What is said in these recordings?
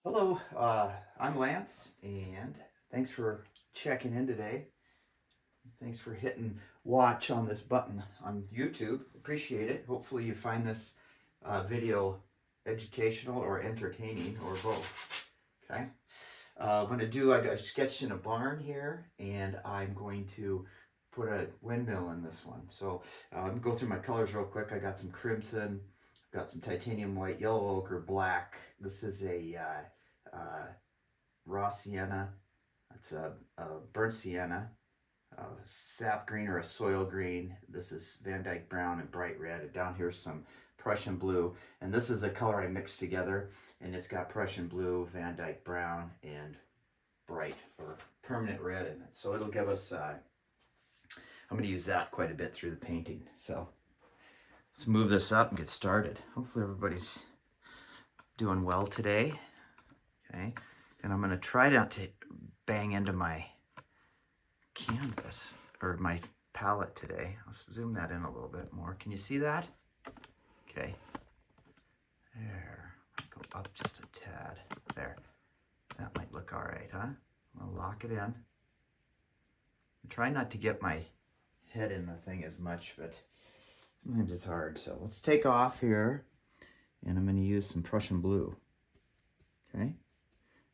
Hello, I'm Lance, and thanks for checking in today. Thanks for hitting watch on this button on YouTube. Appreciate it. Hopefully, you find this video educational or entertaining or both. Okay. I'm going to do, I got sketched in a barn here, and I'm going to put a windmill in this one. So I'm going to go through my colors real quick. I got some crimson, got some titanium white, yellow ochre, black. This is a raw sienna. It's a burnt sienna, sap green or a soil green. This is Van Dyke brown and bright red. And down here's some Prussian blue. And this is the color I mixed together. And it's got Prussian blue, Van Dyke brown, and bright or permanent red in it. So it'll give us, I'm going to use that quite a bit through the painting. So let's move this up and get started. Hopefully everybody's doing well today. Okay. And I'm going to try not to bang into my canvas or my palette today. Let's zoom that in a little bit more. Can you see that? Okay. There. Go up just a tad. There. That might look all right, huh? I'm going to lock it in. I'm trying not to get my head in the thing as much, but sometimes it's hard. So let's take off here, and I'm going to use some Prussian blue. Okay.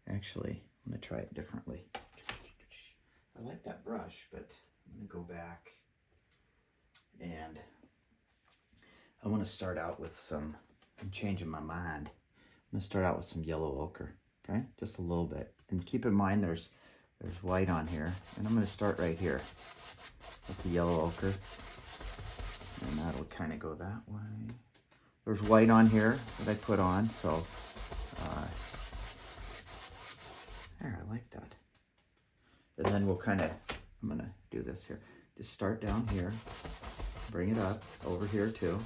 Actually, I'm going to try it differently. I like that brush, but I'm going to go back and I want to start out with some, I'm changing my mind. I'm going to start out with some yellow ochre, okay? Just a little bit. And keep in mind there's white on here. And I'm going to start right here with the yellow ochre. And that'll kind of go that way. There's white on here that I put on, so there, I like that. And then we'll kind of, I'm going to do this here. Just start down here, bring it up over here too.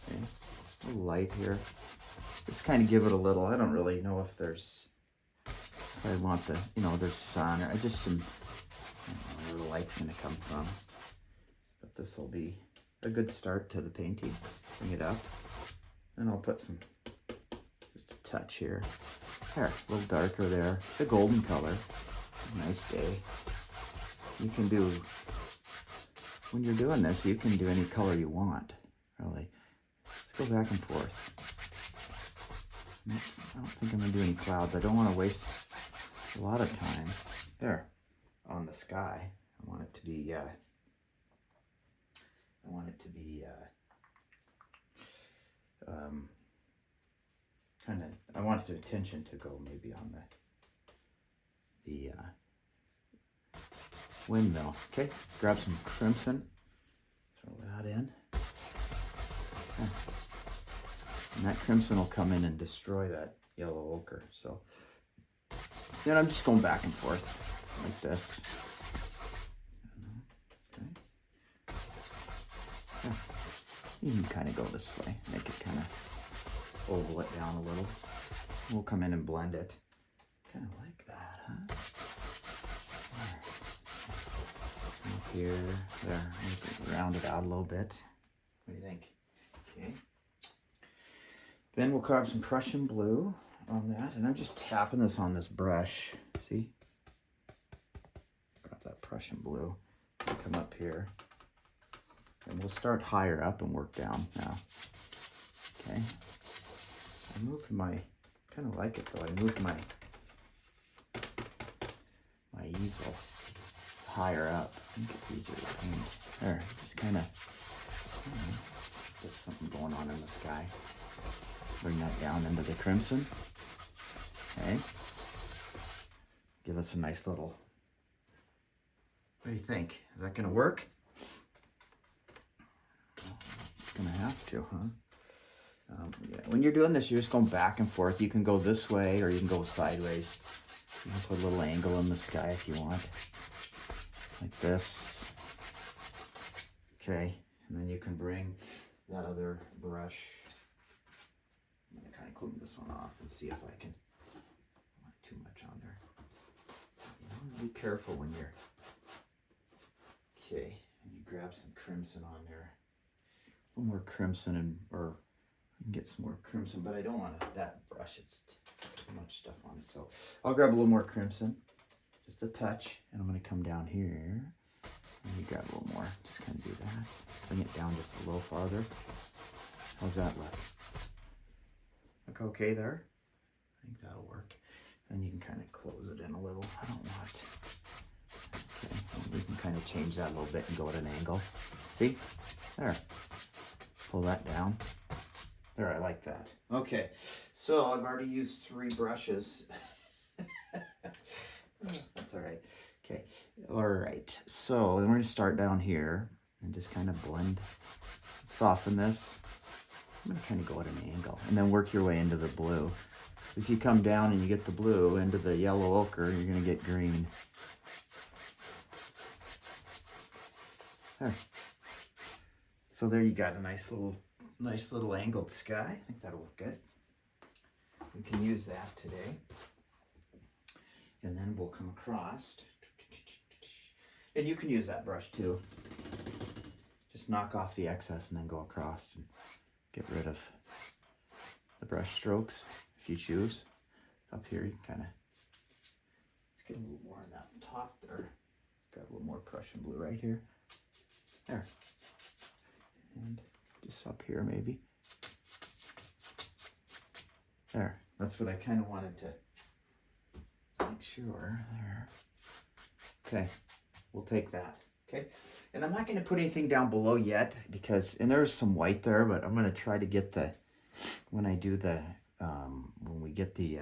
Okay, a little light here. Just kind of give it a little, I don't really know if there's, if I want the, there's sun, or I just some, I don't know where the light's going to come from. But this will be a good start to the painting. Bring it up. And I'll put some, just a touch here. There, a little darker there. The golden color. Nice day. You can do, when you're doing this, you can do any color you want, really. Let's go back and forth. I don't think I'm going to do any clouds. I don't want to waste a lot of time. There, on the sky. I want it to be, kind of, I want the attention to go maybe on the windmill. Okay, grab some crimson, throw that in. Okay. And that crimson will come in and destroy that yellow ochre. So then I'm just going back and forth like this. Okay. Yeah. You can kind of go this way, make it kind of oval it down a little. We'll come in and blend it. Kind of like that, huh? Here, there, round it out a little bit. What do you think? Okay. Then we'll carve some Prussian blue on that, and I'm just tapping this on this brush. See? Grab that Prussian blue. We'll come up here, and we'll start higher up and work down now. Okay. I moved my, kind of like it though. I moved my easel higher up. I think it's easier to paint. There, just kind of get something going on in the sky. Bring that down into the crimson. Okay. Give us a nice little, what do you think? Is that going to work? It's going to have to, huh? Yeah. When you're doing this, you're just going back and forth. You can go this way or you can go sideways. You can put a little angle in the sky if you want. Like this. Okay, and then you can bring that other brush. I'm going to kind of clean this one off and see if I can, not too much on there. Be careful when you're, okay, and you grab some crimson on there. A little more crimson and, or can get some more crimson, but I don't want that brush. It's too much stuff on it. So I'll grab a little more crimson, just a touch, and I'm going to come down here. And you grab a little more. Just kind of do that. Bring it down just a little farther. How's that look? Look okay there? I think that'll work. And you can kind of close it in a little. I don't want. Okay, and we can kind of change that a little bit and go at an angle. See? There. Pull that down. There, I like that. Okay, so I've already used 3 brushes. That's all right. Okay, all right. So then we're going to start down here and just kind of blend, soften this. I'm going to kind of go at an angle and then work your way into the blue. If you come down and you get the blue into the yellow ochre, you're going to get green. There. So there you got a nice little angled sky. I think that'll look good. We can use that today. And then we'll come across. And you can use that brush too. Just knock off the excess and then go across and get rid of the brush strokes if you choose. Up here, you can kind of, let's get a little more on that top there. Got a little more Prussian blue right here. There. And just up here maybe. There. That's what I kind of wanted to make sure. There. Okay. We'll take that. Okay. And I'm not going to put anything down below yet because, and there's some white there, but I'm going to try to get the, when I do the, when we get the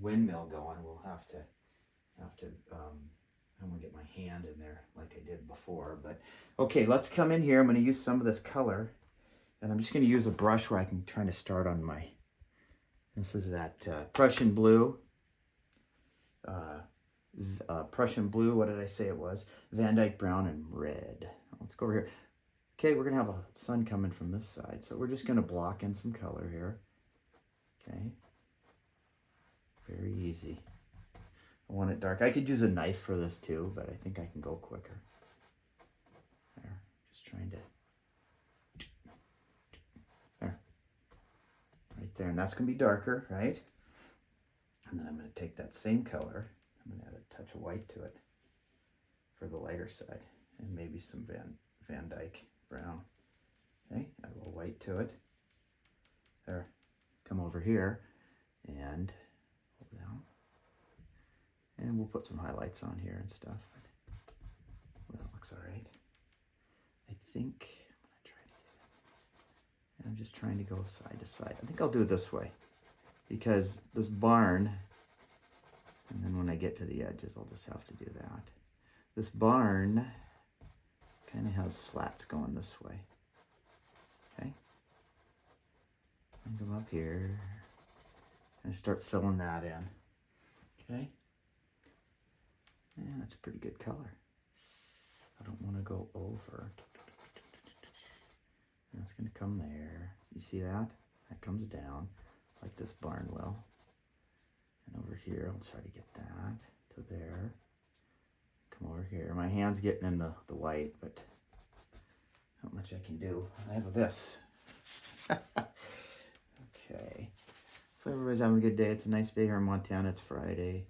windmill going, we'll have to, I'm going to get my hand in there like I did before. But okay, let's come in here. I'm going to use some of this color. And I'm just going to use a brush where I can try to start on my, this is that Prussian blue. Prussian blue, what did I say it was? Van Dyke brown and red. Let's go over here. Okay, we're going to have a sun coming from this side. So we're just going to block in some color here. Okay. Very easy. I want it dark. I could use a knife for this too, but I think I can go quicker. There. Just trying to. There. Right there. And that's going to be darker, right? And then I'm going to take that same color. I'm going to add a touch of white to it for the lighter side. And maybe some Van Dyke brown. Okay. Add a little white to it. There. Come over here and pull down. And we'll put some highlights on here and stuff. Well, that looks all right. I think I'm going to try to get it. And I'm just trying to go side to side. I think I'll do it this way because this barn, and then when I get to the edges, I'll just have to do that. This barn kind of has slats going this way. Okay. And come up here and start filling that in. Okay. Yeah, that's a pretty good color. I don't want to go over. That's going to come there. You see that? That comes down like this barn will. And over here, I'll try to get that to there. Come over here. My hand's getting in the white, but not much I can do. I have this. Okay. So everybody's having a good day. It's a nice day here in Montana. It's Friday.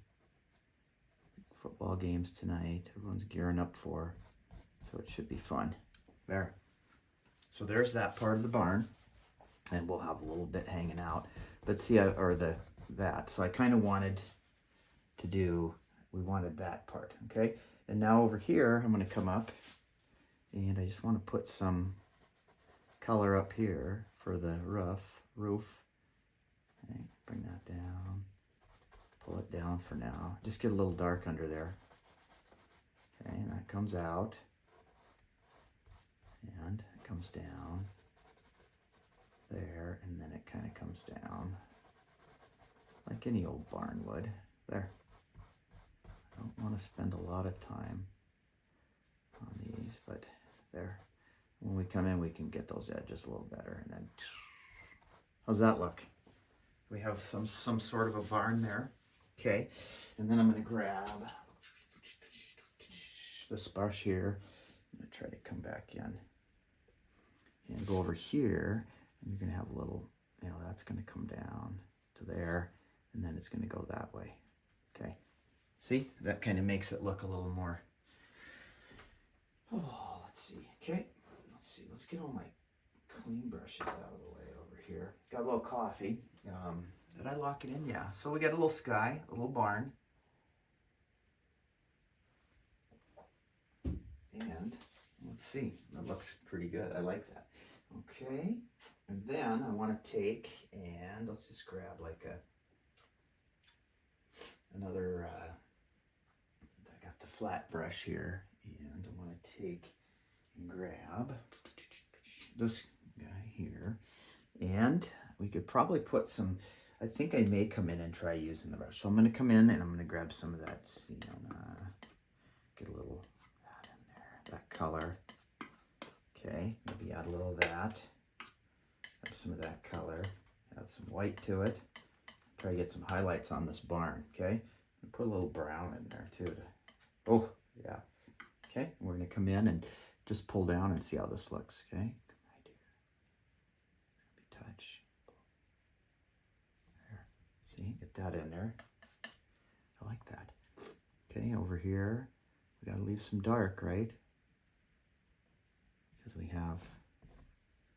Football games tonight. Everyone's gearing up for. So it should be fun. There. So there's that part of the barn. And we'll have a little bit hanging out. But see, that. So I kind of wanted to do, we wanted that part. Okay. And now over here, I'm going to come up. And I just want to put some color up here for the roof. Okay, bring that down. Pull it down for now. Just get a little dark under there. Okay, and that comes out. And it comes down there, and then it kind of comes down like any old barn would. There. I don't want to spend a lot of time on these, but there. When we come in, we can get those edges a little better. And then, how's that look? We have some sort of a barn there. Okay, and then I'm going to grab this brush here. I'm going to try to come back in and go over here. And you're going to have a little, you know, that's going to come down to there, and then it's going to go that way. Okay. See, that kind of makes it look a little more. Oh, let's see. Okay. Let's see. Let's get all my clean brushes out of the way over here. Got a little coffee. Did I lock it in? Yeah. So we got a little sky, a little barn. And let's see. That looks pretty good. I like that. Okay. And then I want to take and let's just grab like another, I got the flat brush here, and I want to take and grab this guy here, and we could probably put some, I think I may come in and try using the brush. So I'm going to come in and I'm going to grab some of that, get a little that in there, that color. Okay, maybe add a little of that. Grab some of that color, add some white to it. Try to get some highlights on this barn, okay? And put a little brown in there too. Oh, yeah. Okay, and we're gonna come in and just pull down and see how this looks, okay? Come right here. Maybe touch. There. See, get that in there. I like that. Okay, over here, we gotta leave some dark, right? Because we have,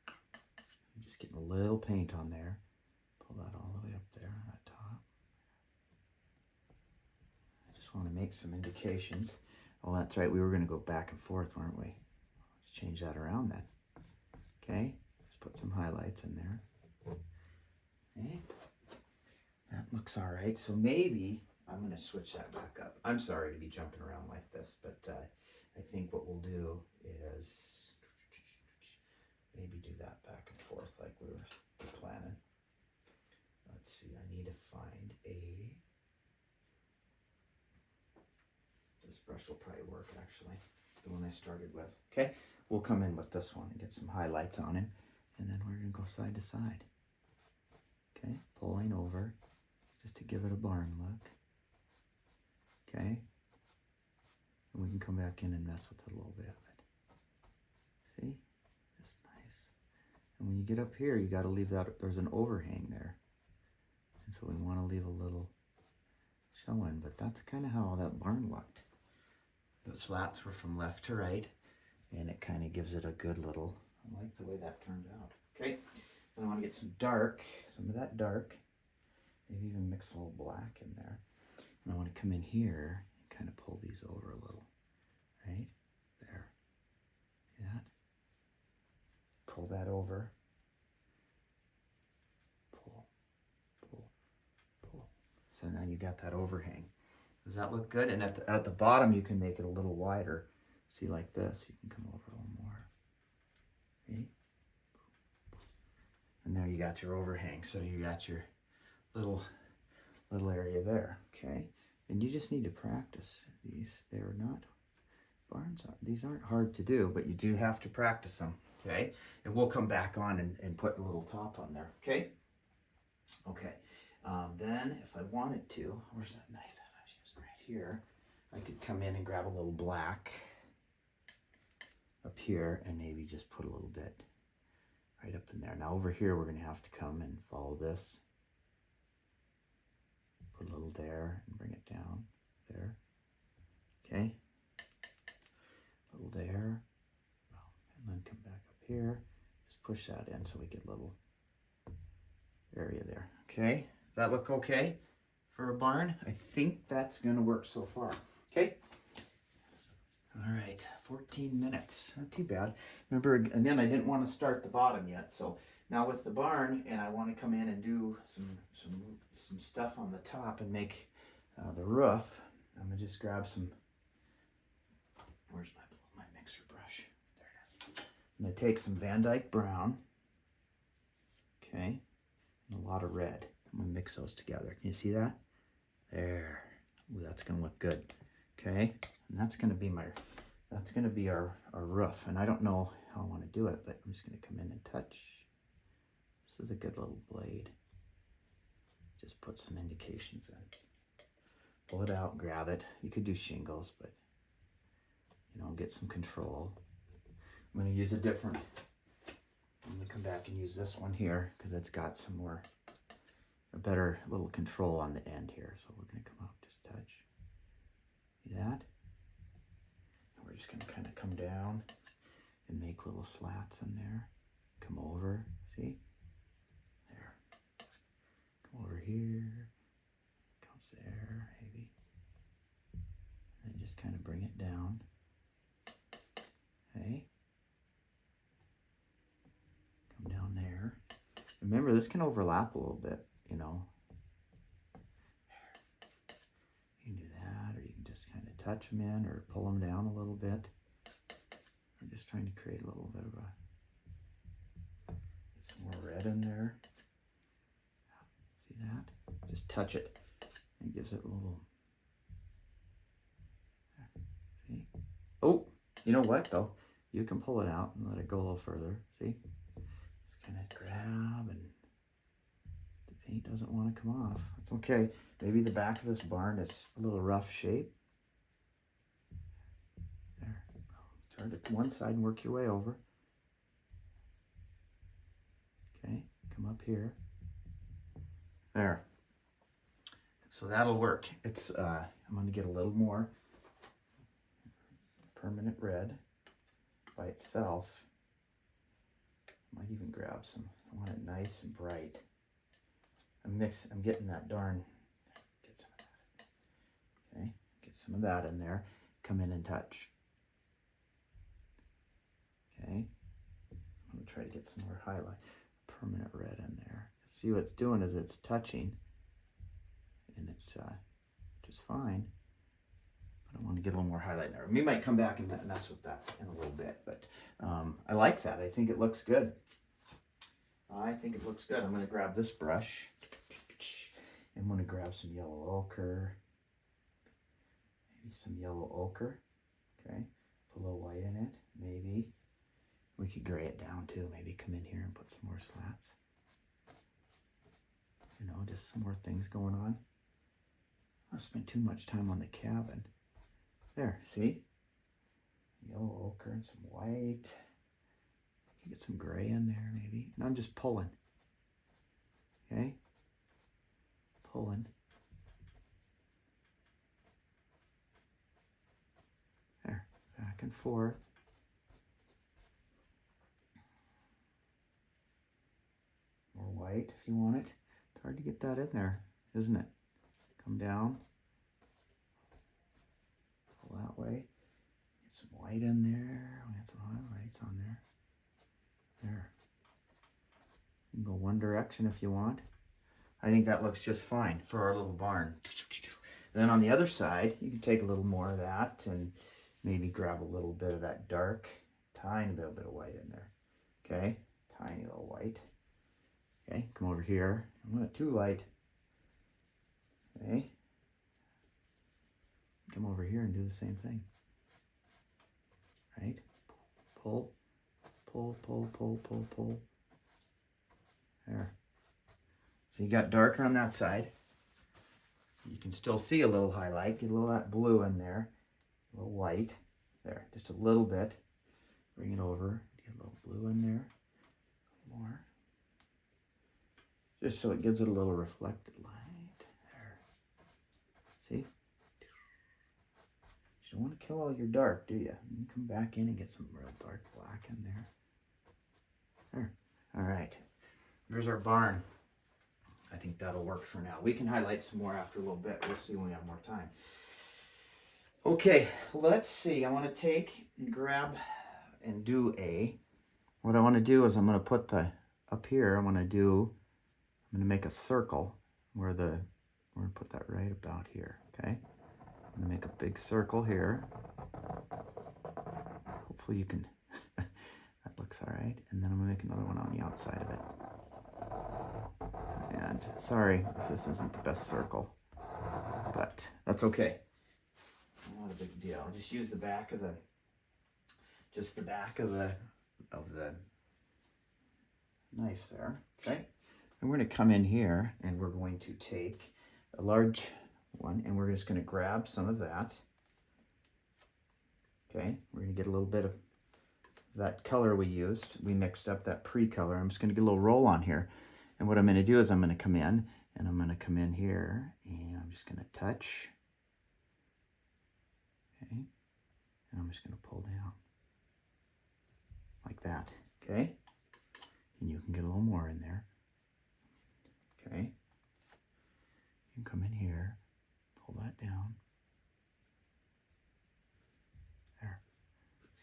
I'm just getting a little paint on there. Pull that all the way up there on that top. I just want to make some indications. Oh, that's right. We were going to go back and forth, weren't we? Let's change that around then. Okay. Let's put some highlights in there. Okay. That looks all right. So maybe I'm going to switch that back up. I'm sorry to be jumping around like this, but I think what we'll do is maybe do that back and forth like we were planning. Let's see, I need to find this brush will probably work actually, the one I started with. Okay, we'll come in with this one and get some highlights on him, and then we're gonna go side to side. Okay, pulling over just to give it a barn look. Okay, and we can come back in and mess with it a little bit. See, just nice. And when you get up here, you got to leave that, there's an overhang there. And so we want to leave a little showing, but that's kind of how that barn looked. The slats were from left to right, and it kind of gives it a good little, I like the way that turned out. Okay, and I want to get some dark, some of that dark, maybe even mix a little black in there. And I want to come in here and kind of pull these over a little, right? There. See that? Pull that over. Pull, pull, pull. So now you got that overhang. Does that look good? And at the bottom, you can make it a little wider. See, like this, you can come over a little more. See? And now you got your overhang. So you got your little area there, okay? And you just need to practice these. They're not, these aren't hard to do, but you do have to practice them, okay? And we'll come back on and put a little top on there, okay? Okay, then if I wanted to, where's that knife that I was using right here? I could come in and grab a little black up here and maybe just put a little bit right up in there. Now over here, we're gonna have to come and follow this. Put a little there and bring it down there. Okay. A little there. And then come back up here. Just push that in so we get a little area there. Okay. Does that look okay for a barn? I think that's going to work so far. Okay. All right. 14 minutes. Not too bad. Remember, again, I didn't want to start the bottom yet. So now with the barn, and I want to come in and do some stuff on the top and make the roof. I'm gonna just grab some. Where's my mixer brush? There it is. I'm gonna take some Van Dyke brown. Okay, and a lot of red. I'm gonna mix those together. Can you see that? There. Ooh, that's gonna look good. Okay, and that's gonna be our roof. And I don't know how I want to do it, but I'm just gonna come in and touch. This is a good little blade. Just put some indications in. Pull it out, grab it. You could do shingles, but get some control. I'm going to use a different I'm gonna come back and use this one here because it's got some more, a better little control on the end here. So we're gonna come up, just touch. See that? And we're just gonna kind of come down and make little slats in there. Come over, see? There. Come over here. Comes there, maybe. And then just kind of bring it down. Okay. Come down there. Remember, this can overlap a little bit, you know. You can do that, or you can just kind of touch them in or pull them down a little bit. I'm just trying to create a little bit of a, get some more red in there. See that? Just touch it. It gives it a little, see? Oh, you know what though? You can pull it out and let it go a little further, see? Just kind of grab, and the paint doesn't want to come off. It's okay. Maybe the back of this barn is a little rough shape. There. Turn it to one side and work your way over. Okay, come up here. There. So that'll work. It's I'm going to get a little more permanent red by itself. Might even grab some. I want it nice and bright. I'm getting that darn. Get some of that. Okay, get some of that in there. Come in and touch. Okay, I'm going to try to get some more highlight, permanent red in there. See what it's doing is it's touching, and it's just fine. But I want to get a little more highlight in there. We might come back and mess with that in a little bit, but I like that. I think it looks good. I think it looks good. I'm going to grab this brush. I'm going to grab some yellow ochre. Maybe some yellow ochre. Okay. Put a little white in it. Maybe. We could gray it down too. Maybe come in here and put some more slats. You know, just some more things going on. I spent too much time on the cabin. There, see? Yellow ochre and some white. Get some gray in there maybe. And I'm just pulling. Okay? Pulling. There, back and forth. More white if you want it. It's hard to get that in there, isn't it? Come down. Pull that way. Get some white in there. We got some highlights on there. There. You can go one direction if you want. I think that looks just fine for our little barn. Then on the other side, you can take a little more of that and maybe grab a little bit of that dark, tiny little bit of white in there. Okay, tiny little white. Okay, come over here. I want it too light. Okay. Come over here and do the same thing. Right? Pull. Pull, pull, pull, pull, pull. There. So you got darker on that side. You can still see a little highlight. Get a little of that blue in there. A little white. There, just a little bit. Bring it over. Get a little blue in there. More. Just so it gives it a little reflected light. There. See? You don't want to kill all your dark, do you? You come back in and get some real dark black in there. There. All right. Here's our barn. I think that'll work for now. We can highlight some more after a little bit. We'll see when we have more time. Okay, let's see. I want to take and grab and do what I want to do is I'm going to put up here, I'm going to make a circle we're going to put that right about here, okay? I'm going to make a big circle here. Hopefully you can, that looks all right. And then I'm going to make another one on the outside of it. And sorry if this isn't the best circle, but that's okay. Not a big deal. I'll just use the back of the knife there, okay? And we're going to come in here and we're going to take a large one and we're just going to grab some of that. Okay, we're going to get a little bit of that color we used. We mixed up that pre-color. I'm just going to get a little roll on here. And what I'm going to do is I'm going to come in, and I'm going to come in here, and I'm just going to touch. Okay. And I'm just going to pull down like that. Okay. And you can get a little more in there. Okay. You can come in here, pull that down. There.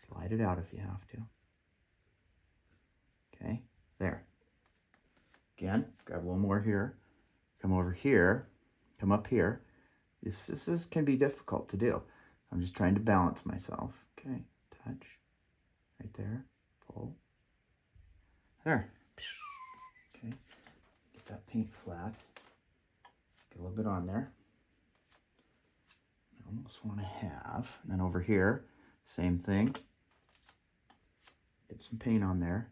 Slide it out if you have to. Okay. There. Again, grab a little more here. Come over here. Come up here. This can be difficult to do. I'm just trying to balance myself. Okay. Touch. Right there. Pull. There. Okay. Get that paint flat. Get a little bit on there. I almost want to have. And then over here, same thing. Get some paint on there.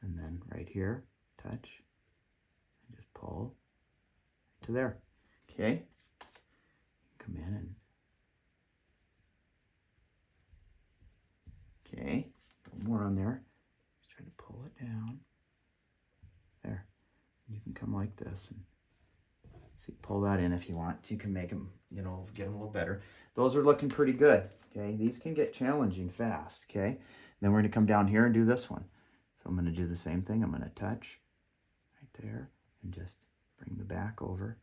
And then right here, touch. And just pull to there. Okay. Come in and okay. A little more on there. Just try to pull it down. There. You can come like this and see, pull that in if you want. You can make them, you know, get them a little better. Those are looking pretty good. Okay. These can get challenging fast. Okay. Then we're going to come down here and do this one. So I'm going to do the same thing. I'm going to touch right there and just bring the back over.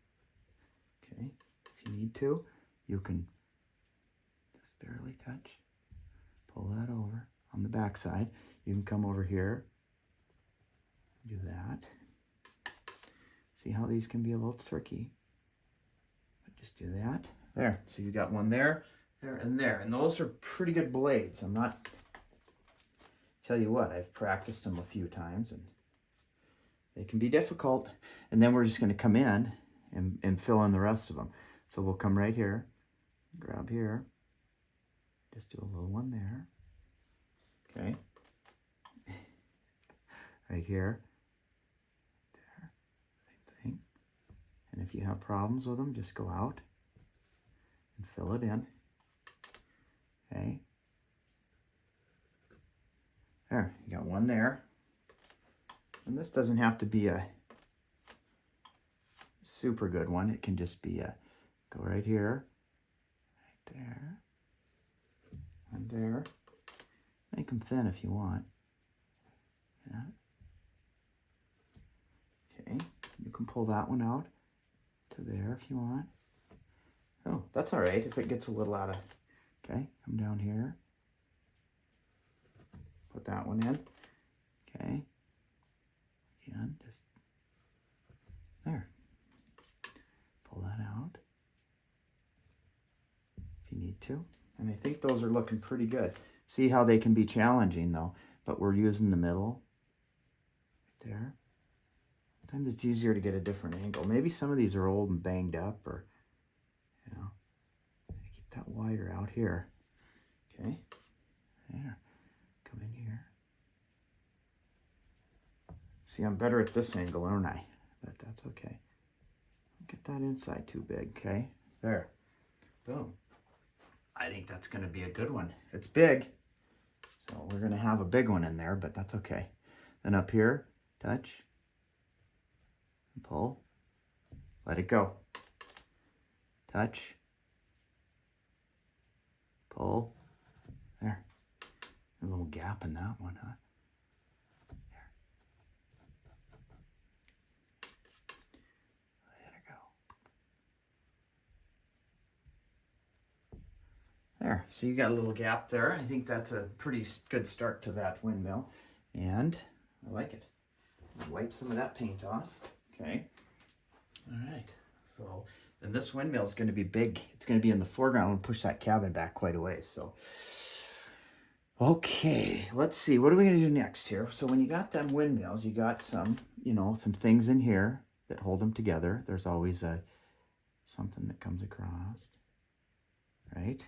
Okay. If you need to, you can just barely touch. Pull that over on the back side. You can come over here. Do that. See how these can be a little tricky. But just do that. There. So you got one there, there, and there. And those are pretty good blades. I'm not... Tell you what, I've practiced them a few times and they can be difficult. And then we're just going to come in and fill in the rest of them. So we'll come right here, grab here, just do a little one there. Okay. Right here. There. Same thing. And if you have problems with them, just go out and fill it in. Okay. There, you got one there. And this doesn't have to be a super good one. It can just be a, go right here, right there, and there. Make them thin if you want. Yeah. Okay, you can pull that one out to there if you want. Oh, that's all right if it gets a little out of, okay, come down here. Put that one in. Okay. Again, just there. Pull that out if you need to. And I think those are looking pretty good. See how they can be challenging though, but we're using the middle right there. Sometimes it's easier to get a different angle. Maybe some of these are old and banged up, or, you know, keep that wider out here. Okay. There. Come in here. See, I'm better at this angle, aren't I? But that's okay. Don't get that inside too big, okay? There. Boom. I think that's going to be a good one. It's big, so we're going to have a big one in there, but that's okay. Then up here, touch, and pull. Let it go. Touch, pull. There. A little gap in that one, huh? There. Let it go. There. So you got a little gap there. I think that's a pretty good start to that windmill. And I like it. Wipe some of that paint off. Okay. All right. So then this windmill is going to be big. It's going to be in the foreground and push that cabin back quite a ways. So okay, let's see. What are we going to do next here? So when you got them windmills, you got some, you know, some things in here that hold them together. There's always something that comes across, right?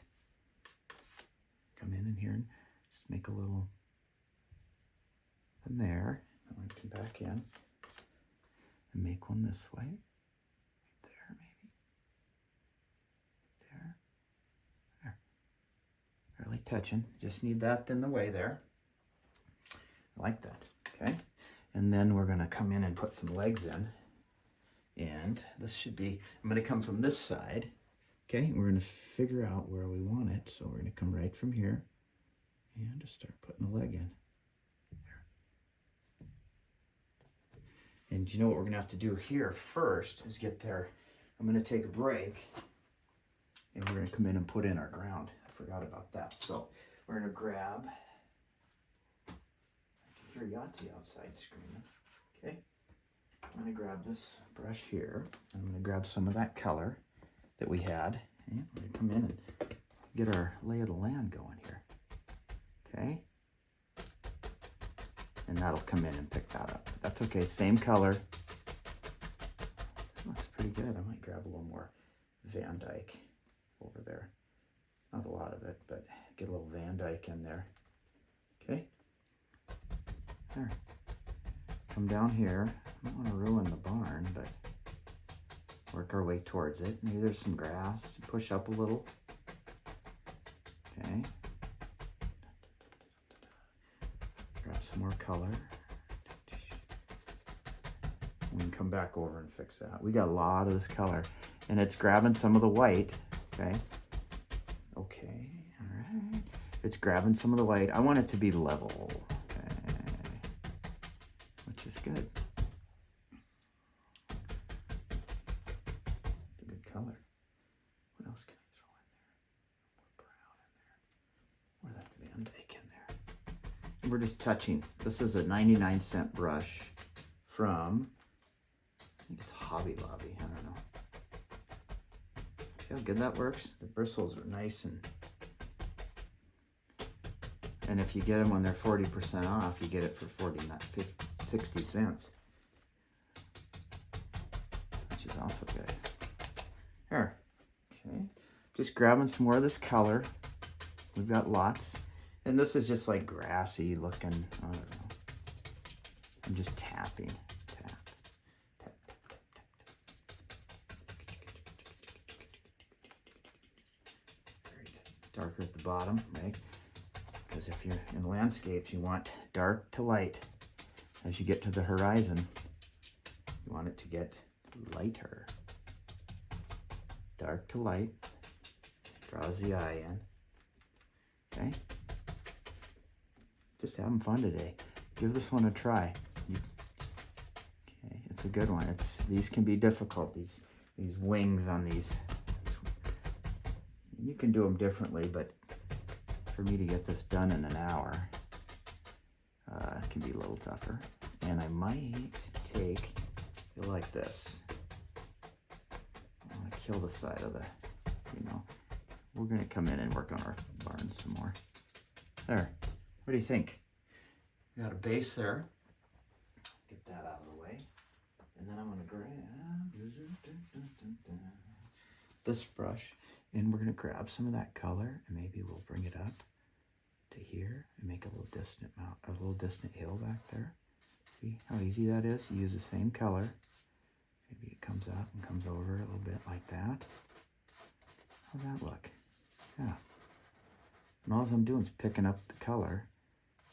Come in here and just make a little in there. I'm going to come back in and make one this way. Right there, maybe. There. There. Barely touching. Just need that in the way there. I like that, okay? And then we're gonna come in and put some legs in. And this should be, I'm gonna come from this side, okay? We're gonna figure out where we want it. So we're gonna come right from here and just start putting the leg in. There. And you know what we're gonna have to do here first is get there. I'm gonna take a break and we're gonna come in and put in our ground. I forgot about that. So we're gonna grab, I can hear Yahtzee outside screaming, okay? I'm going to grab this brush here. I'm going to grab some of that color that we had. And we're going to come in and get our lay of the land going here. Okay? And that'll come in and pick that up. That's okay. Same color. Looks pretty good. I might grab a little more Van Dyke over there. Not a lot of it, but get a little Van Dyke in there. Okay? There. Come down here. I don't want to ruin the barn, but work our way towards it. Maybe there's some grass. Push up a little. Okay. Grab some more color. We can come back over and fix that. We got a lot of this color, and it's grabbing some of the white. Okay. Okay. All right. It's grabbing some of the white. I want it to be level. Okay. Which is good. Color. What else can I throw in there? More brown in there. More of that Van Dyke in there. And we're just touching. This is a 99-cent brush from, I think it's Hobby Lobby. I don't know. See how good that works? The bristles are nice and if you get them when they're 40% off, you get it for 60 cents. Which is also good. There. Okay. Just grabbing some more of this color. We've got lots. And this is just like grassy looking. I don't know. I'm just tapping. Tap. Tap, tap, tap, tap. Very good. Darker at the bottom, right? Because if you're in landscapes, you want dark to light. As you get to the horizon, you want it to get lighter. Dark to light, draws the eye in. Okay? Just having fun today. Give this one a try. Okay, it's a good one. These can be difficult, these wings on these. You can do them differently, but for me to get this done in an hour, it can be a little tougher. And I might take it like this. Kill the side of the, we're gonna come in and work on our barn some more. There, what do you think? We got a base there. Get that out of the way. And then I'm gonna grab this brush and we're gonna grab some of that color and maybe we'll bring it up to here and make a little distant hill back there. See how easy that is? You use the same color. Maybe it comes up and comes over a little bit like that. How's that look? Yeah. And all I'm doing is picking up the color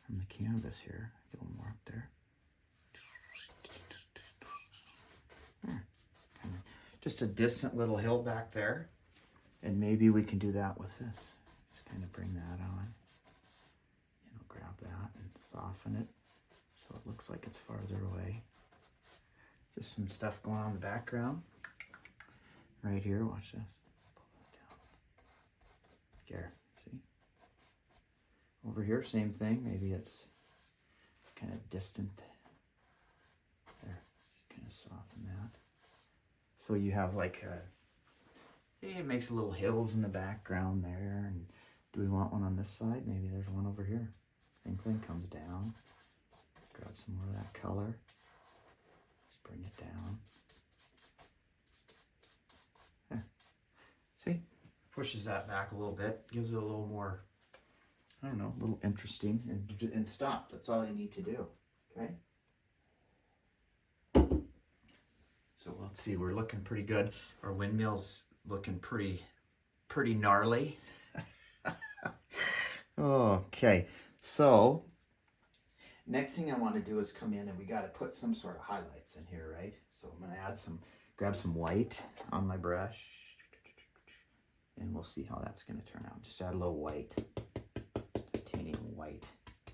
from the canvas here. Get a little more up there. There. Just a distant little hill back there. And maybe we can do that with this. Just kind of bring that on. Grab that and soften it so it looks like it's farther away. Just some stuff going on in the background. Right here, watch this. Pull that down. Here, see? Over here, same thing. Maybe it's kind of distant. There, just kind of soften that. So you have like it makes little hills in the background there. And do we want one on this side? Maybe there's one over here. Same thing, comes down. Grab some more of that color. Bring it down. There. See? Pushes that back a little bit. Gives it a little more, I don't know, a little interesting. And stop. That's all you need to do. Okay? So let's see. We're looking pretty good. Our windmill's looking pretty gnarly. Okay. So next thing I want to do is come in and we got to put some sort of highlights in here, right? So I'm going to add grab some white on my brush, and we'll see how that's going to turn out. Just add a little white, titanium white,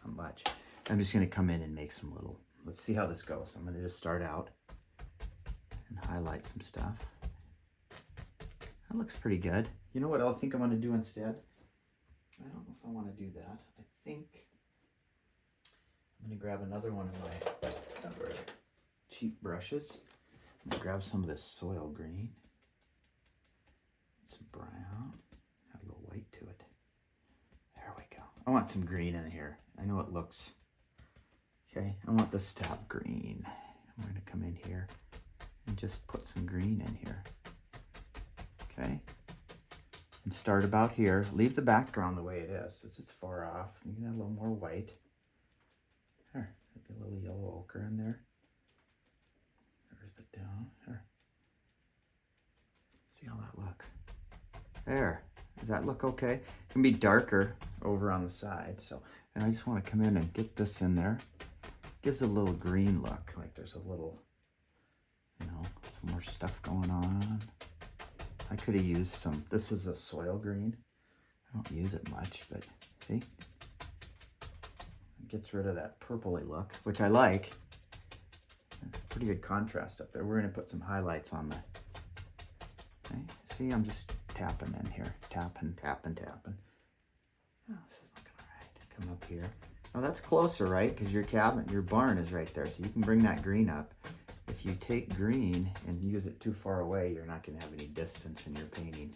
not much. I'm just going to come in and make some little, let's see how this goes. I'm going to just start out and highlight some stuff. That looks pretty good. You know what I think I want to do instead? I don't know if I want to do that. I think I'm going to grab another one of my cheap brushes. I'm going to grab some of this soil green, some brown, add a little white to it. There we go. I want some green in here. I know it looks, okay, I want this to have green. I'm going to come in here and just put some green in here. Okay, and start about here. Leave the background the way it is, since it's far off. You can add a little more white. There, maybe a little yellow ochre in there. There's it down. There. See how that looks. There. Does that look okay? It can be darker over on the side. So, and I just want to come in and get this in there. Gives a little green look, like there's a little, you know, some more stuff going on. I could have used some, this is a soil green. I don't use it much, but see? It gets rid of that purpley look, which I like. Pretty good contrast up there. We're gonna put some highlights on the, okay? See, I'm just tapping in here. Tapping, tapping, tapping. Oh, this is looking all right. Come up here. Oh, that's closer, right? Because your cabin, your barn is right there, so you can bring that green up. If you take green and use it too far away, you're not going to have any distance in your painting.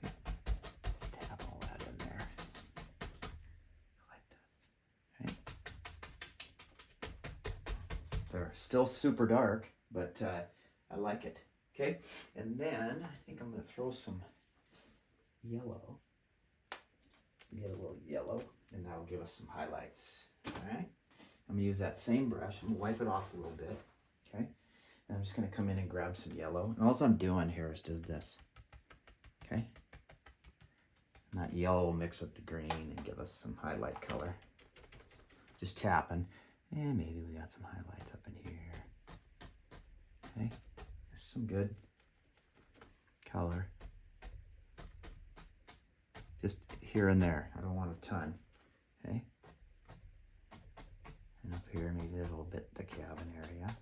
See? Tap all that in there. I like that. Okay. They're still super dark, but I like it. Okay, and then I think I'm going to throw some yellow. Get a little yellow, and that'll give us some highlights. All right. I'm gonna use that same brush. I'm gonna wipe it off a little bit, okay? And I'm just gonna come in and grab some yellow. And all I'm doing here is do this, okay? And that yellow will mix with the green and give us some highlight color. Just tapping. And maybe we got some highlights up in here. Okay, there's some good color. Just here and there. I don't want a ton, okay? And up here, maybe a little bit the cabin area,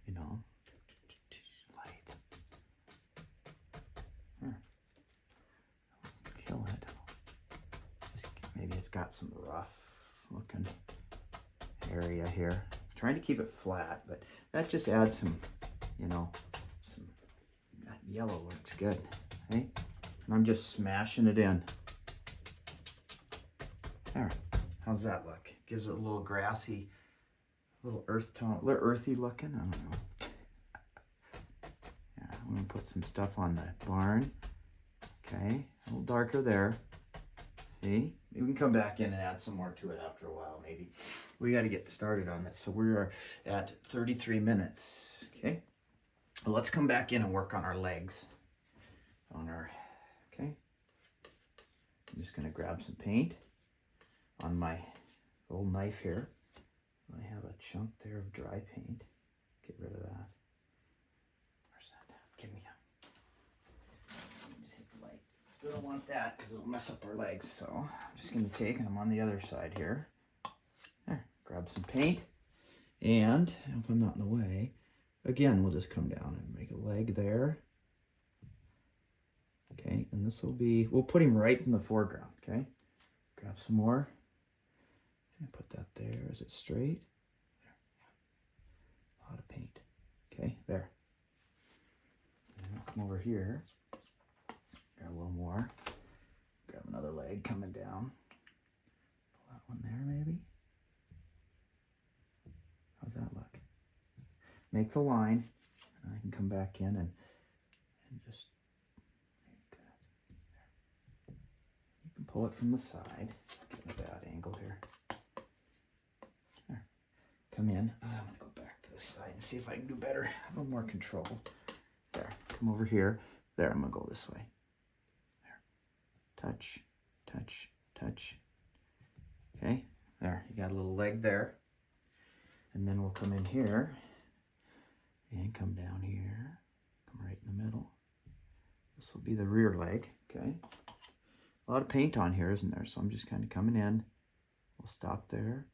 you know, light. Kill it. Just, maybe it's got some rough looking area here. I'm trying to keep it flat, but that just adds some, you know, that yellow looks good, okay? And I'm just smashing it in. There. How's that look? Gives it a little grassy, little earth tone, a little earthy looking. I don't know. Yeah, I'm gonna put some stuff on the barn. Okay, a little darker there. See? Maybe we can come back in and add some more to it after a while, maybe. We got to get started on this. So we're at 33 minutes. Okay. Well, let's come back in and work on our legs. Okay. I'm just gonna grab some paint on my old knife here. I have a chunk there of dry paint. Get rid of that. Where's that? Give me just hit the light. Still don't want that because it'll mess up our legs. So I'm just gonna take, and I'm on the other side here. There, grab some paint, and if I'm not in the way, again, we'll just come down and make a leg there. Okay, and this will be, we'll put him right in the foreground, okay? Grab some more. And put that there. Is it straight? There. A lot of paint. Okay, there. And I'll come over here. Grab a little more. Grab another leg coming down. Pull that one there, maybe. How's that look? Make the line. And I can come back in and just. You can pull it from the side. Get a bad angle here. There. Come in. I'm going to go back to this side and see if I can do better. A little more control. There. Come over here. There. I'm going to go this way. There. Touch. Touch. Touch. Okay. There, you got a little leg there. And then we'll come in here and come down here, come right in the middle. This will be the rear leg, okay? A lot of paint on here, isn't there? So I'm just kind of coming in. We'll stop there.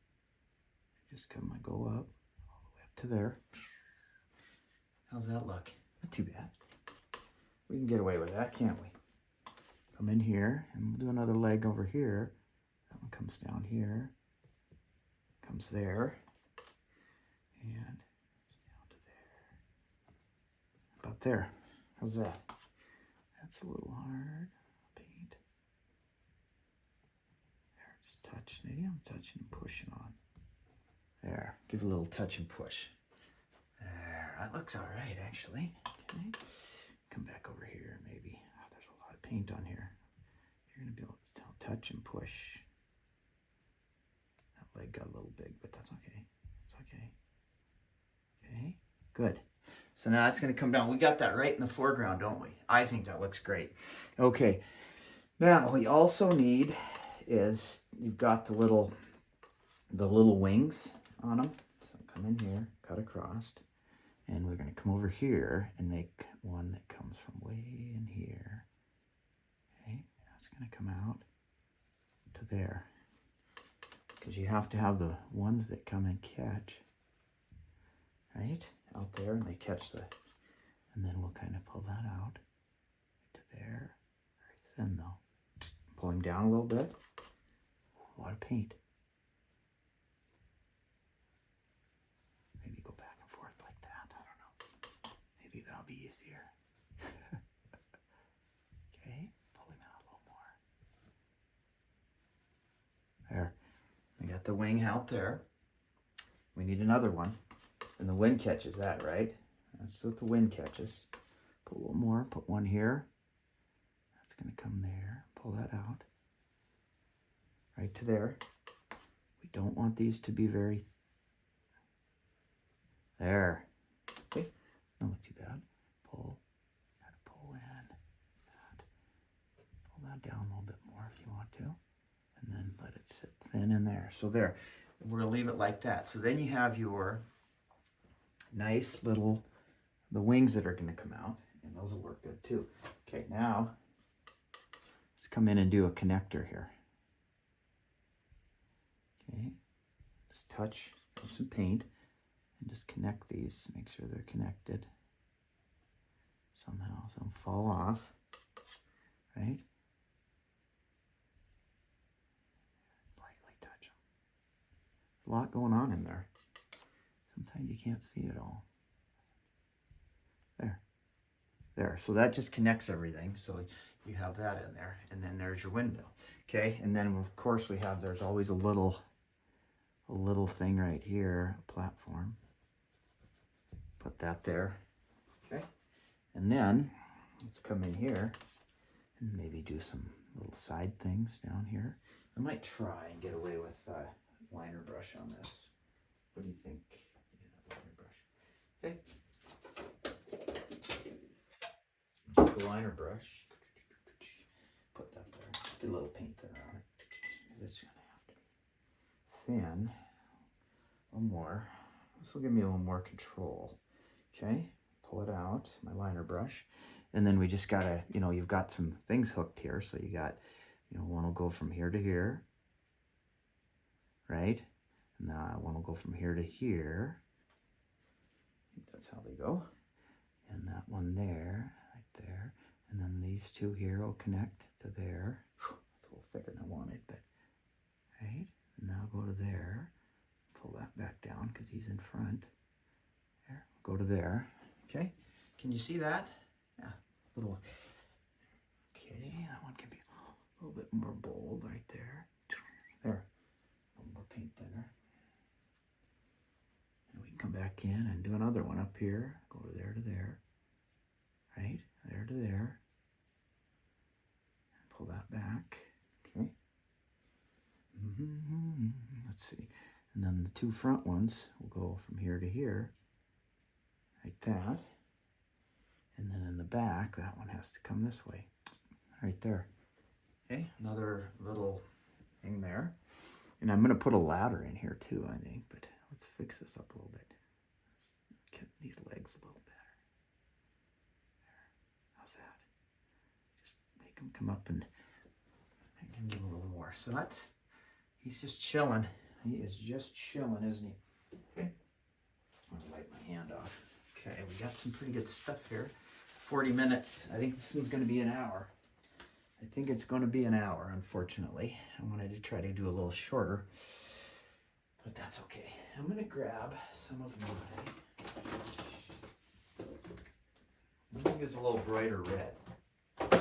Just come and go up, all the way up to there. How's that look? Not too bad. We can get away with that, can't we? Come in here, and we'll do another leg over here. That one comes down here, comes there, and down to there. About there. How's that? That's a little hard. Paint. There, just touch. Maybe I'm touching and pushing on. There, give it a little touch and push. There, that looks all right, actually. Okay, come back over here, maybe. Oh, there's a lot of paint on here. You're gonna be able to touch and push. That leg got a little big, but that's okay. It's okay. Okay, good. So now it's gonna come down. We got that right in the foreground, don't we? I think that looks great. Okay, now we also need is, you've got the little wings on them. So come in here, cut across, and we're going to come over here and make one that comes from way in here. Okay, that's going to come out to there, because you have to have the ones that come and catch right out there, and they catch the, and then we'll kind of pull that out to there. Very thin though. Pull him down a little bit. A lot of paint. Maybe go back and forth like that. I don't know. Maybe that'll be easier. Okay, pull him out a little more. There. I got the wing out there. We need another one. And the wind catches that, right? That's what the wind catches. Put a little more. Put one here. That's going to come there. Pull that out. Right to there. We don't want these to be very there. Okay, don't look too bad. Pull, try to pull in that. Pull that down a little bit more if you want to, and then let it sit thin in there. So there, we're gonna leave it like that. So then you have your nice little, the wings that are gonna come out, and those will work good too. Okay, now let's come in and do a connector here. Okay, just touch, put some paint, and just connect these, make sure they're connected somehow, so don't fall off, right? Lightly touch them. There's a lot going on in there. Sometimes you can't see it all. There, so that just connects everything, so you have that in there, and then there's your windmill. Okay, and then of course we have, there's always a little thing right here, a platform. Put that there, okay? And then let's come in here and maybe do some little side things down here. I might try and get away with liner brush on this. What do you think? Yeah, liner brush. Okay. Take the liner brush. Put that there. Do a little paint there on it. It's gonna have to be thin. A little more. This will give me a little more control. Okay, pull it out, my liner brush, and then we just gotta, you've got some things hooked here, so you got, one will go from here to here, right? And one will go from here to here. I think that's how they go. And that one there, right there, and then these two here will connect to there. It's a little thicker than I wanted, but right. And now go to there. Pull that back down because he's in front. There, go to there. Okay, can you see that? Yeah, little. Okay, that one can be a little bit more bold right there. There, a little more paint thinner. And we can come back in and do another one up here. Go to there, right? There to there. And pull that back. Okay. Let's see. And then the two front ones will go from here to here, like that. And then in the back, that one has to come this way, right there. Okay, another little thing there. And I'm going to put a ladder in here too, I think. But let's fix this up a little bit. Let's get these legs a little better. There. How's that? Just make him come up and give him a little more. So that's, he's just chilling. He is just chilling, isn't he? Okay. I'm going to wipe my hand off. Okay, we got some pretty good stuff here. 40 minutes. I think this one's going to be an hour. I think it's going to be an hour, unfortunately. I wanted to try to do a little shorter, but that's okay. I'm going to grab some of mine. I think it's a little brighter red. There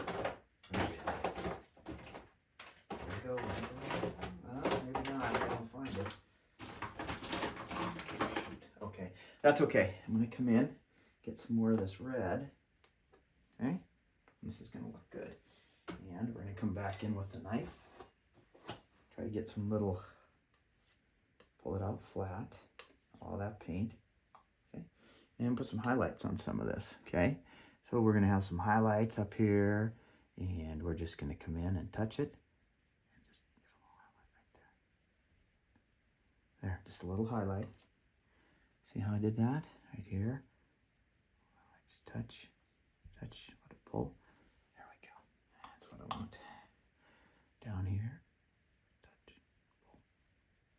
we go. Maybe not. I don't find it. Okay, that's okay. I'm going to come in, get some more of this red. Okay, this is going to look good. And we're going to come back in with the knife. Try to get some little, pull it out flat, all that paint. Okay, and put some highlights on some of this. Okay, so we're going to have some highlights up here, and we're just going to come in and touch it. And just give a little highlight right there. There, just a little highlight. See how I did that? Right here. Just touch, touch, let it pull. There we go. That's what I want. Down here. Touch, pull.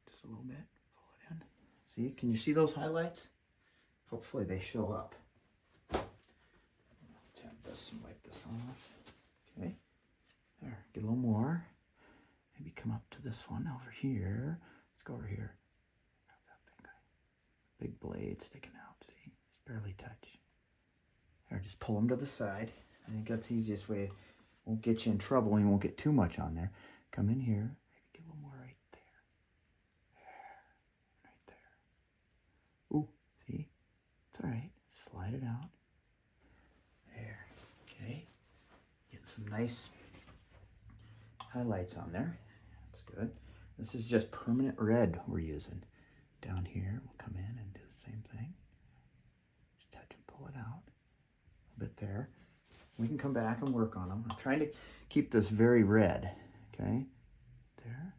Just a little bit. Pull it in. See, can you see those highlights? Hopefully they show up. Tap this and wipe this off. Okay. There, get a little more. Maybe come up to this one over here. Let's go over here. Grab that big guy. Big blade sticking out, see? Just barely touch. There, just pull them to the side. I think that's the easiest way. Won't get you in trouble and you won't get too much on there. Come in here, maybe get a little more right there. There, right there. Ooh, see? It's all right. Slide it out. There, okay. Get some nice highlights on there. That's good. This is just permanent red we're using. Down here, we'll come in and do the same thing. Just touch and pull it out. A bit there. We can come back and work on them. I'm trying to keep this very red. Okay? There.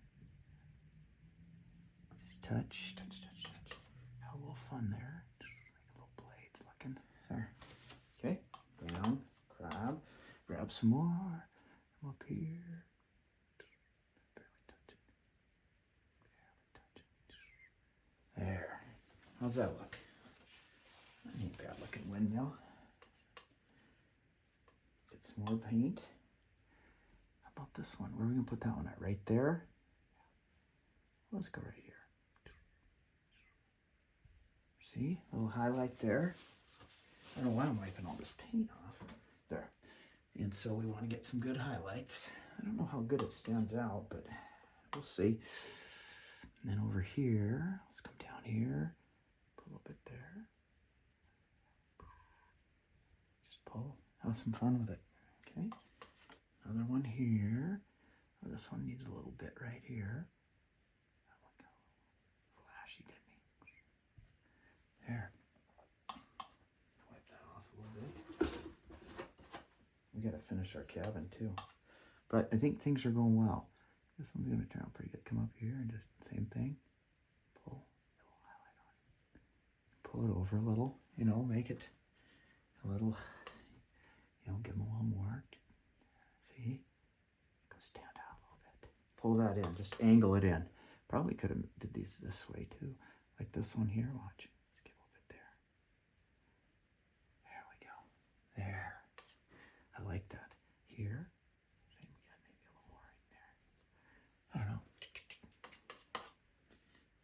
Just touch, touch, touch, touch. Have a little fun there. Just make little blades looking. There. Okay? Down. Grab. Grab some more. Come up here. Barely touch it. Barely touch it. There. How's that look? That ain't bad looking windmill. Get some more paint. How about this one? Where are we going to put that one at? Right there? Let's go right here. See? A little highlight there. I don't know why I'm wiping all this paint off. There. And so we want to get some good highlights. I don't know how good it stands out, but we'll see. And then over here, let's come down here. Put a little bit there. Just pull. Have some fun with it. Okay. Another one here. Oh, this one needs a little bit right here. That one got a little flashy, didn't he? There. Wipe that off a little bit. We got to finish our cabin too. But I think things are going well. This one's going to turn out pretty good. Come up here and just same thing. Pull. A little highlight on it. Pull it over a little. You know, make it a little, you know, give them a little more. See? Go stand out a little bit. Pull that in. Just angle it in. Probably could have did these this way too. Like this one here. Watch. Just give a little bit there. There we go. There. I like that. Here. Same again. Maybe a little more right there. I don't know.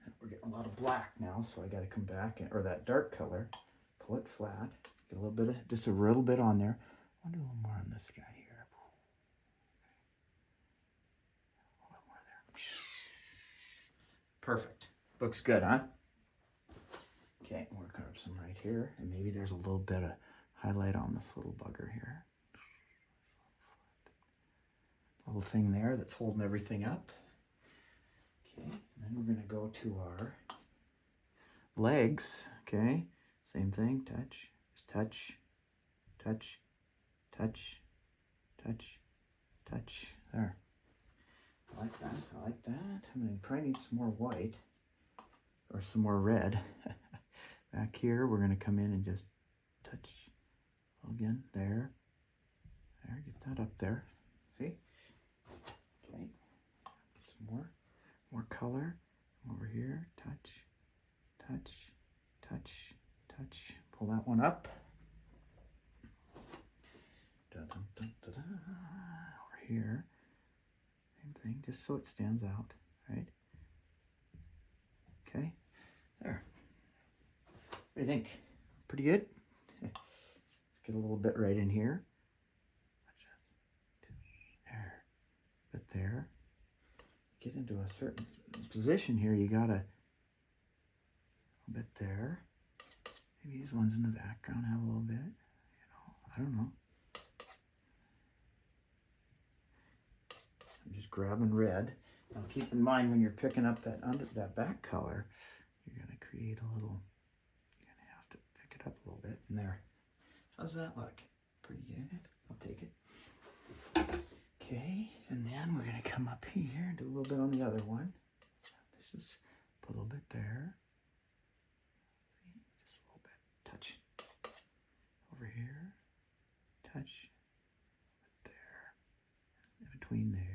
And we're getting a lot of black now, so I got to come back, or that dark color. Pull it flat. Get a little bit of, just a little bit on there. I want to do a little more on this guy here. A little more there. Perfect. Looks good, huh? Okay, we're going to up some right here. And maybe there's a little bit of highlight on this little bugger here. Little thing there that's holding everything up. Okay, and then we're going to go to our legs. Okay, same thing. Touch. Just touch. Touch. Touch. Touch. Touch. There. I like that. I like that. I'm going to probably need some more white or some more red. Back here, we're going to come in and just touch again. There. There. Get that up there. See? Okay. Get some more color. Over here. Touch. Touch. Touch. Touch. Pull that one up. Dun, dun, dun, dun, dun. Over here. Same thing, just so it stands out, right? Okay, there. What do you think? Pretty good? Let's get a little bit right in here. There, bit there. Get into a certain position here, you gotta, a bit there. Maybe these ones in the background have a little bit, I don't know. I'm just grabbing red. Now keep in mind when you're picking up that back color, you're gonna create a little, you're gonna have to pick it up a little bit in there. How's that look? Pretty good. I'll take it. Okay, and then we're gonna come up here and do a little bit on the other one. This is, put a little bit there. Just a little bit. Touch. Over here. Touch. There. In between there.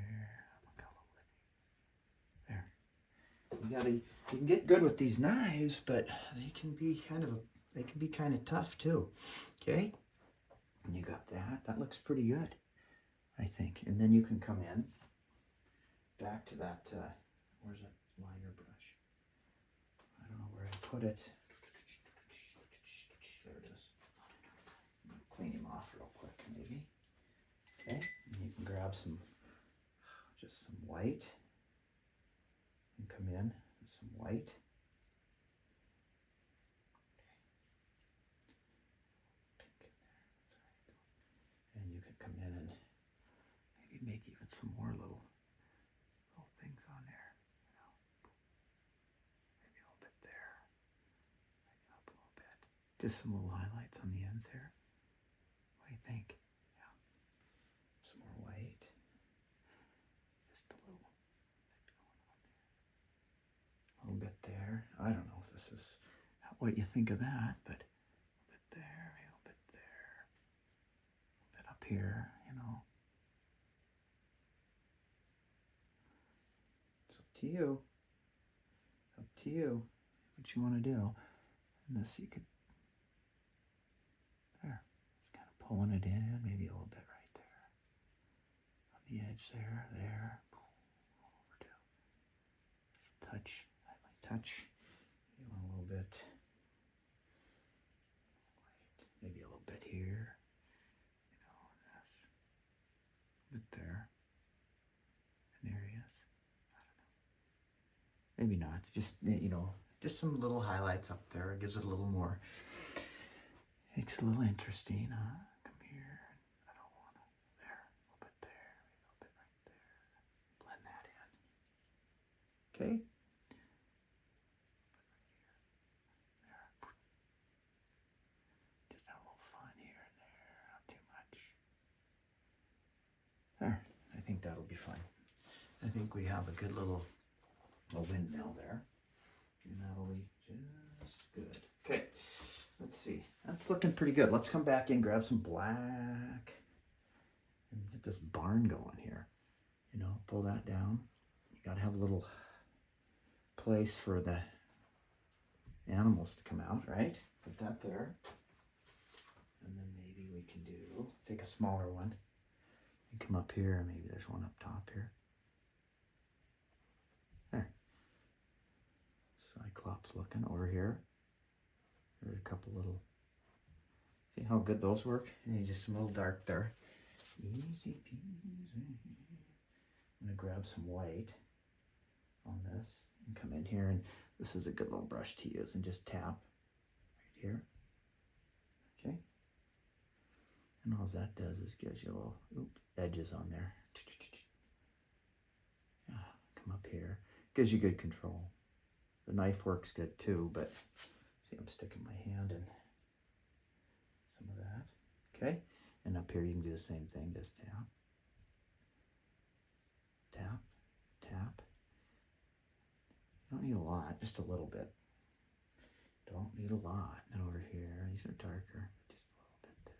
You can get good with these knives, but they can be kind of tough too. Okay, and you got that. That looks pretty good, I think. And then you can come in back to that. Where's that liner brush? I don't know where I put it. There it is. I'm gonna clean him off real quick, maybe. Okay, and you can grab just some white. And come in with some white. Pink in there. And you can come in and maybe make even some more little things on there. Maybe a little bit there. Maybe up a little bit. Just some little highlights on the ends here. What do you think? Yeah. Some more white. Just a little bit there. I don't know if this is what you think of that, but a bit there, a little bit there, a bit up here, It's up to you. Up to you. What you want to do. And this you could, there, just kind of pulling it in, maybe a little bit right there. On the edge there, overdue. Just touch. Touch. You want a little bit white, maybe a little bit here, this, a bit there, in areas. I don't know. Maybe not. Just just some little highlights up there. It gives it a little more. Makes it a little interesting, huh? Come here. I don't want to. There, a little bit there, maybe a little bit right there. Blend that in. Okay. There, I think that'll be fine. I think we have a good little windmill there. And that'll be just good. Okay, let's see. That's looking pretty good. Let's come back in, grab some black, and get this barn going here. Pull that down. You gotta have a little place for the animals to come out, right? Put that there. And then maybe we can take a smaller one. Come up here, maybe there's one up top here. There. Cyclops looking over here. There's a couple little, see how good those work? And just a little dark there. Easy peasy. I'm gonna grab some white on this and come in here, and this is a good little brush to use, and just tap right here. Okay. And all that does is gives you a little edges on there. Come up here. Gives you good control. The knife works good too, but see, I'm sticking my hand in some of that. Okay? And up here you can do the same thing. Just tap. Tap. Don't need a lot, just a little bit. Don't need a lot. And over here, these are darker, just a little bit there.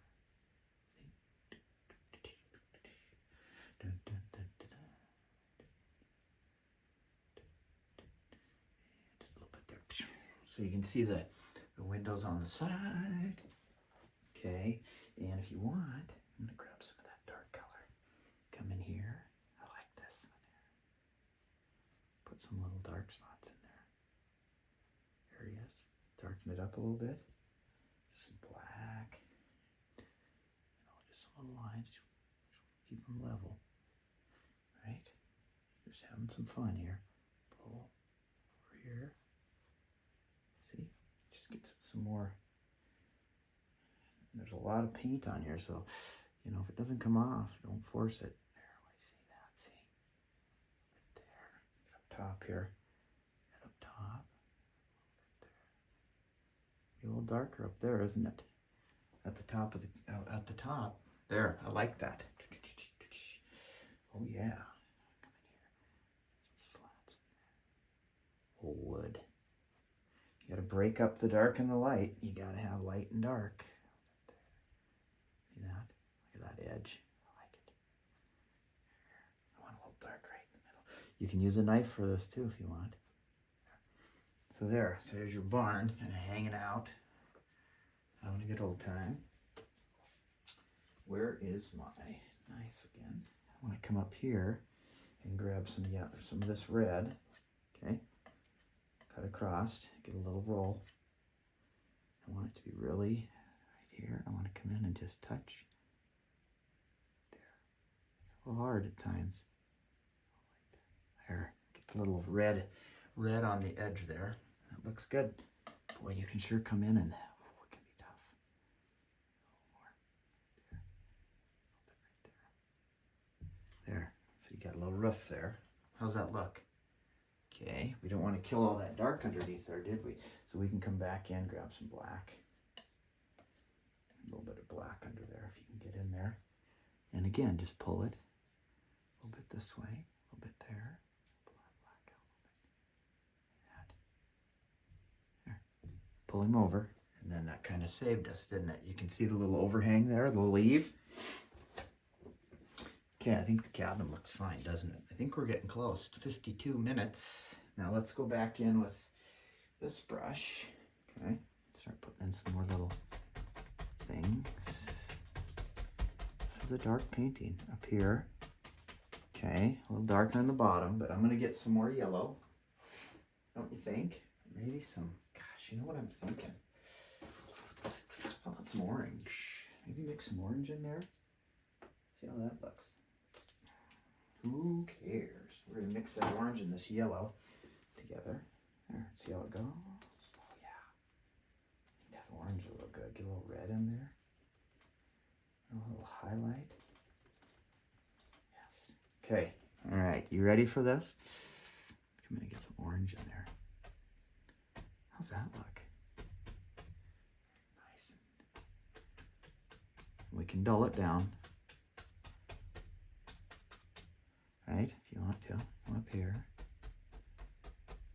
Dun, dun, dun, dun, dun. Just a little bit there. So you can see the windows on the side. Okay, and if you want, I'm gonna grab some of that dark color. Come in here. I like this. Put some little dark spots in there. Areas. Darken it up a little bit. Some black. Just some little lines. Keep them level. Right? Just having some fun here. Pull over here. See? Just get some more. There's a lot of paint on here, so if it doesn't come off, don't force it. There, I see that. See? Right there. Get up top here. And up top. Right there. Be a little darker up there, isn't it? At the top of at the top. There, I like that. Oh yeah. Come in here. Some slats in there. Old wood. You gotta break up the dark and the light. You gotta have light and dark. See that? Look at that edge. I like it. I want a little dark right in the middle. You can use a knife for this too if you want. So there. So there's your barn kind of hanging out. Having a good old time. Where is my knife again? I want to come up here and grab some of this red. Okay. Cut across. Get a little roll. I want it to be really here. I want to come in and just touch. There. A little hard at times. There. Get the little red on the edge there. That looks good. Boy, you can sure come in and it can be tough. There. A little bit right there. There. So you got a little roof there. How's that look? Okay. We don't want to kill all that dark underneath there, did we? So we can come back in, grab some black. A little bit of black under there if you can get in there. And again, just pull it a little bit this way, a little bit there. Pull that black out a little bit. Like that. There. Pull him over. And then that kind of saved us, didn't it? You can see the little overhang there, the leaf. Okay, I think the cabin looks fine, doesn't it? I think we're getting close to 52 minutes. Now let's go back in with this brush. Okay, start putting in some more little things. This is a dark painting up here. Okay, a little darker on the bottom, but I'm going to get some more yellow. Don't you think? Maybe some, gosh, you know what I'm thinking? How about some orange? Maybe mix some orange in there. See how that looks. Who cares? We're going to mix that orange and this yellow together. There, see how it goes? Oh yeah. I think that orange will look good. Get a little red in there. A little highlight. Yes. Okay. All right. You ready for this? Come in and get some orange in there. How's that look? Nice. We can dull it down. Right? If you want to. Come up here.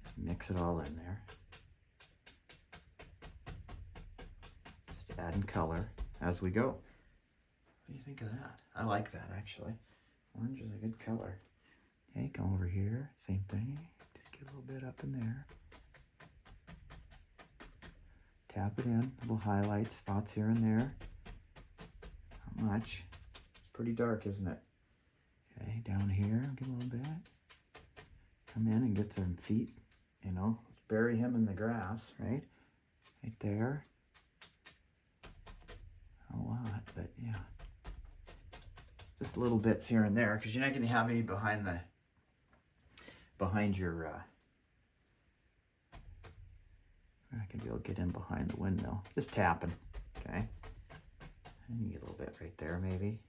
Just mix it all in there. Just adding color as we go. What do you think of that? I like that actually. Orange is a good color. Okay, come over here. Same thing. Just get a little bit up in there. Tap it in. Little highlight spots here and there. Not much. It's pretty dark, isn't it? Okay, down here, get a little bit. Come in and get some feet, let's bury him in the grass, right? Right there. A lot, but yeah. Just little bits here and there, because you're not going to have any behind your, you're not going to be able to get in behind the windmill. Just tapping, okay? And you get a little bit right there, maybe.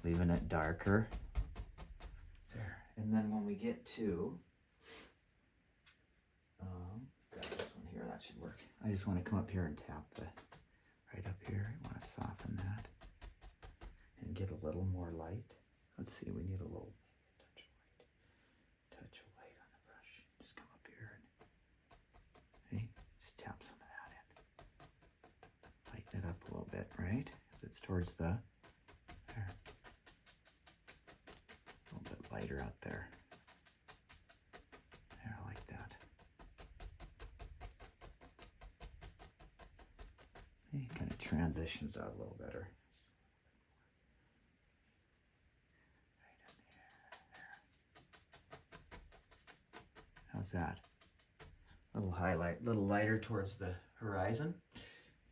Leaving it darker. There. And then when we get to, grab this one here, that should work. I just want to come up here and tap right up here. I want to soften that and get a little more light. Let's see, we need a little touch of white on the brush. Just come up right? 'Cause it's towards the, there. A little bit lighter out there. There, like that. It kind of transitions out a little better. How's that? A little highlight, a little lighter towards the horizon.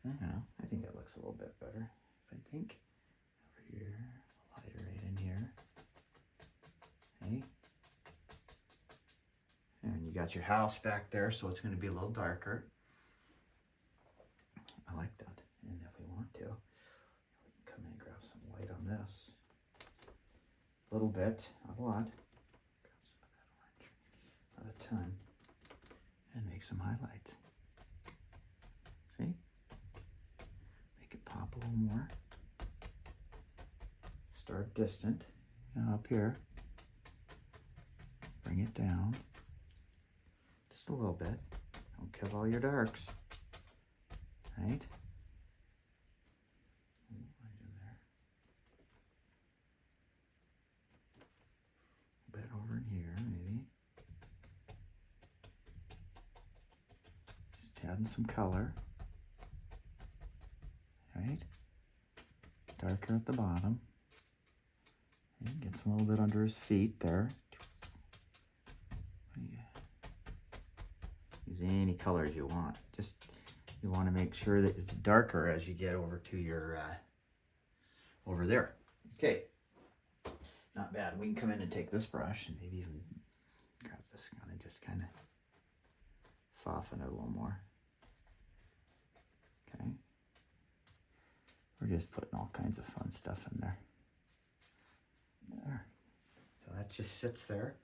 I don't know. I think that looks a little bit better. I think over here, lighter right in here. Okay. And you got your house back there, so it's going to be a little darker. I like that. And if we want to, we can come in and grab some white on this. A little bit, not a lot. Grab some of that orange. Not a ton. And make some highlights. See? Make it pop a little more. Start distant. Now up here. Bring it down. Just a little bit. Don't kill all your darks. Right? Right in there. A bit over in here, maybe. Just adding some color. Right? Darker at the bottom. And gets a little bit under his feet there. Use any colors you want. Just you want to make sure that it's darker as you get over to your over there. Okay, not bad. We can come in and take this brush and maybe even grab this one and just kind of soften it a little more. Okay, we're just putting all kinds of fun stuff in there. There. So that just sits there.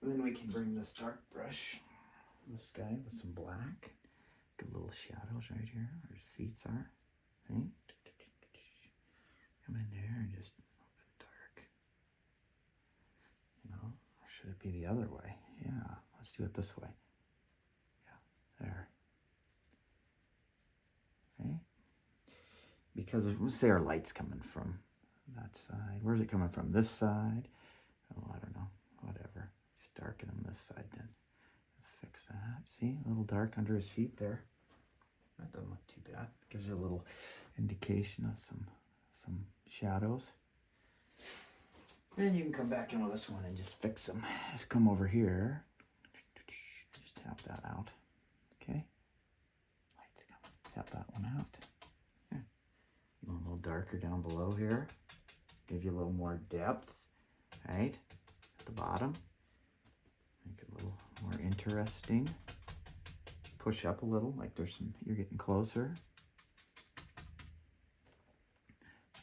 Then we can bring this dark brush, this guy with some black. Get little shadows right here where his feet are. See? Come in there and just a little bit dark. You know, or should it be the other way? Yeah, let's do it this way. Yeah, there. Okay? Because if, let's say our light's coming from that side. Where's it coming from? This side? Oh, I don't know. Whatever. Just darken him this side then. Fix that. See? A little dark under his feet there. That doesn't look too bad. Gives you a little indication of some shadows. Then you can come back in with this one and just fix them. Just come over here. Just tap that out. Okay? Tap that one out. Yeah. You want a little darker down below here. Give you a little more depth. Right? At the bottom. Make it a little more interesting. Push up a little, like there's some, you're getting closer.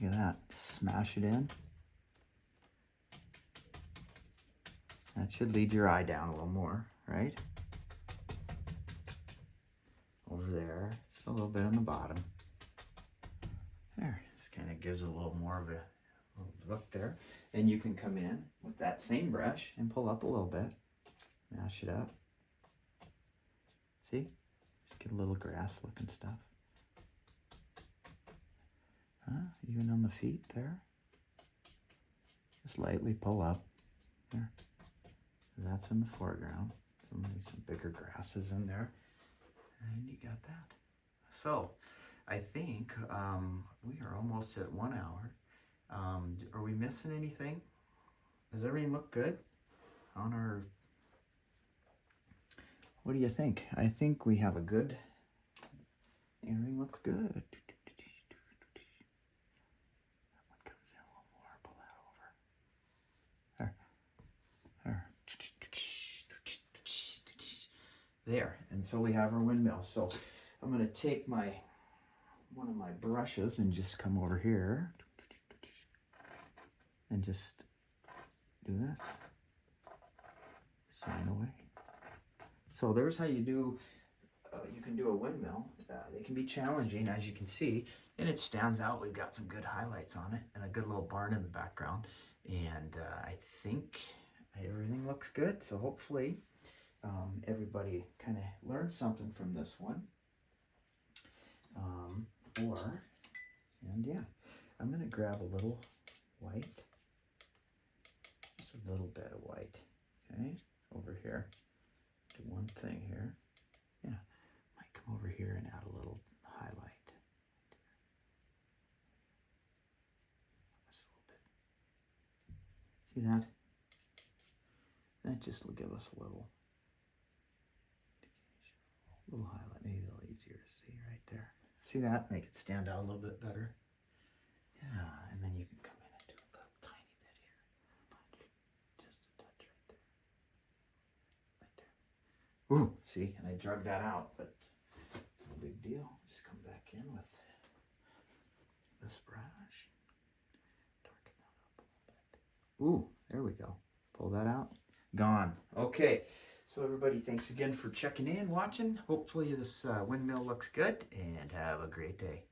Look at that. Smash it in. That should lead your eye down a little more, right? Over there. Just a little bit on the bottom. There. Just kind of gives it a little more of a look there. And you can come in with that same brush and pull up a little bit. Mash it up. See? Just get a little grass looking stuff. Even on the feet there. Just lightly pull up. There. That's in the foreground. Some bigger grasses in there. And you got that. So, I think we are almost at 1 hour. Are we missing anything? Does everything look good on our... What do you think? I think we have a good... Everything looks good. That one comes in a little more. Pull that over. There. There. And so we have our windmill. So I'm going to take one of my brushes and just come over here and just do this. Sign away. So there's how you do, you can do a windmill. They can be challenging, as you can see, and it stands out. We've got some good highlights on it and a good little barn in the background. And I think everything looks good. So hopefully everybody kind of learned something from this one. Or And yeah, I'm going to grab a little white. Just a little bit of white. Okay, over here. Do one thing here. Yeah, might come over here and add a little highlight. Just a little bit. See that? That just will give us a little highlight, maybe a little easier to see right there. See that? Make it stand out a little bit better. Yeah, and then you can come in and do a little tiny bit here. Just a touch right there. Right there. Ooh, see, and I drug that out, but it's no big deal. Just come back in with this brush. Darken that up a little bit. Ooh, there we go. Pull that out. Gone. Okay. So everybody, thanks again for checking in, watching. Hopefully this windmill looks good, and have a great day.